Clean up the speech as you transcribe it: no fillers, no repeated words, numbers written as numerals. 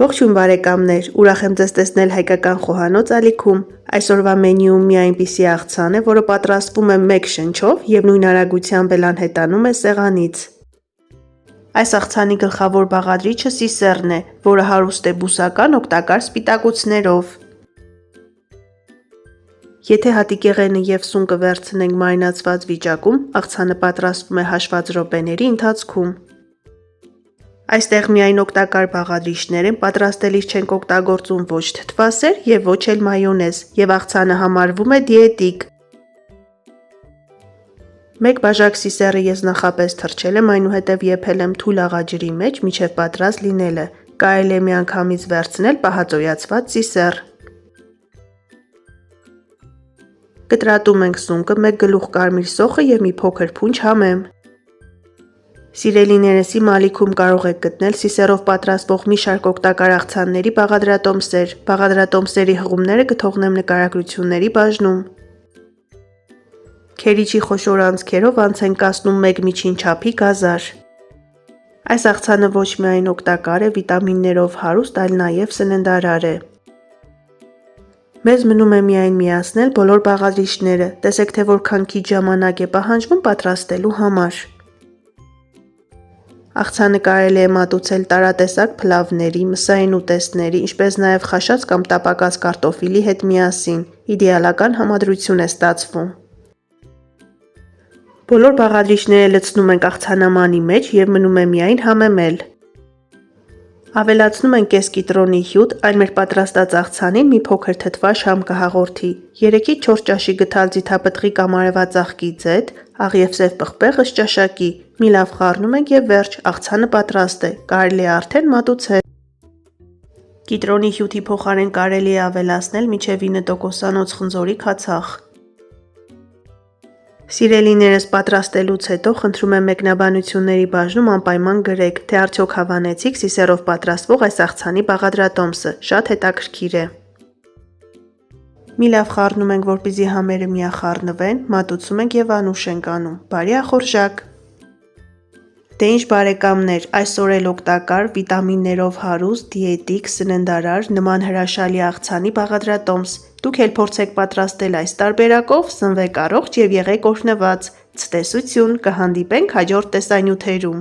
Ողջույն բարեկամներ, ուրախ եմ ձեզ տեսնել հայկական խոհանոց ալիքում։ Այսօրվա մենյուում մի այնպիսի աղցան է, որը պատրաստվում է մեկ շնչով և նույն արագությամբ էլ անհետանում է սեղանից։ Այս աղցանի գլխավոր բաղադրիչը սիսեռն է, որը հարուստ է բուսական օգտակար սպիտակուցներով։ Եթե հատիկեղենը և սունկը վերցնենք մարինացված վիճակում, աղցանը պատրաստվում է հաշված րոպեների ընթացքում։ Այստեղ միայն օգտակար բաղադրիչներ են, պատրաստելիս չենք օգտագործում ոչ թթվասեր և ոչ էլ մայոնեզ, և աղցանը համարվում է դիետիկ։ Մեկ բաժակ սիսեռը ես նախապես թռչել եմ, այնուհետև եփել եմ թույլ աղաջրի մեջ, մինչև պատրաստ լինելը։ Կարելի է միանգամից վերցնել պահածոյացված սիսեռ։ Կտրատում ենք սունկը, 1 գլուխ կարմիր սոխը և մի փոքր փունջ համեմ։ Սիրելիներս, իմ ալիքում կարող եք գտնել սիսեռով պատրաստվող մի շարք օգտակար աղցանների բաղադրատոմսեր։ Բաղադրատոմսերի հղումները կթողնեմ նկարագրությունների բաժնում։ Քերիչի խոշոր անցքերով անց ենք կացնում 1 միջին չափի գազար։ Այս աղցանը ոչ միայն օգտակար է, վիտամիններով հարուստ, այլ նաև սննդարար է։ Մեզ մնում է միայն միացնել բոլոր բաղադրիչները, տեսեք թե որքան քիչ ժամանակ է պահանջվում պատրաստելու համար։ Աղցանը կարելի է մատուցել տարատեսակ փլավների, մսային ուտեստների, ինչպես նաև խաշած կամ տապակած կարտոֆիլի հետ միասին։ Իդեալական համադրություն է ստացվում։ Բոլոր բաղադրիչները լցնում ենք աղցանամանի մեջ և մնում է միայն համեմել։ Ավելացնում ենք կես կիտրոնի հյութ, այն մեր պատրաստած աղցանին մի փոքր թթվաշամ կհաղորդի, 3-ից 4 ճաշի գթալ ձիթապտղի կամ արևածաղկի ձեթ, աղ և սև պղպեղ ըստ ճաշակի, մի լավ խառնում ենք և վերջ, աղցանը պատրաստ է, կարելի է արդեն մատուցել։ Կիտրոնի հյութի փոխարեն կարելի է ավելացնել մինչև 9%-անոց խնձորի քացախ։ Սիրելիներս, պատրաստելուց հետո խնդրում եմ մեկնաբանությունների բաժնում անպայման գրեք, թե արդյոք հավանեցիք սիսեռով պատրաստվող այս աղցանի բաղադրատոմսը, շատ հետաքրքիր է։ Մի լավ խառնում ենք, որպեսզի համերը միախառնվեն, մատուցում ենք և անուշ ենք անում։ Բարի ախորժակ։ Դե ինչ բարեկամներ, այսօր էլ օգտակար, վիտամիններով հարուստ, դիետիկ, սննդարար, նման հրաշալի աղցանի բաղադրատոմս։ Դուք էլ փորձեք պատրաստել այս տարբերակով, սնվեք առողջ և եղեք օրհնված։ Ցտեսություն, կհանդիպենք հաջորդ տեսանյութերում։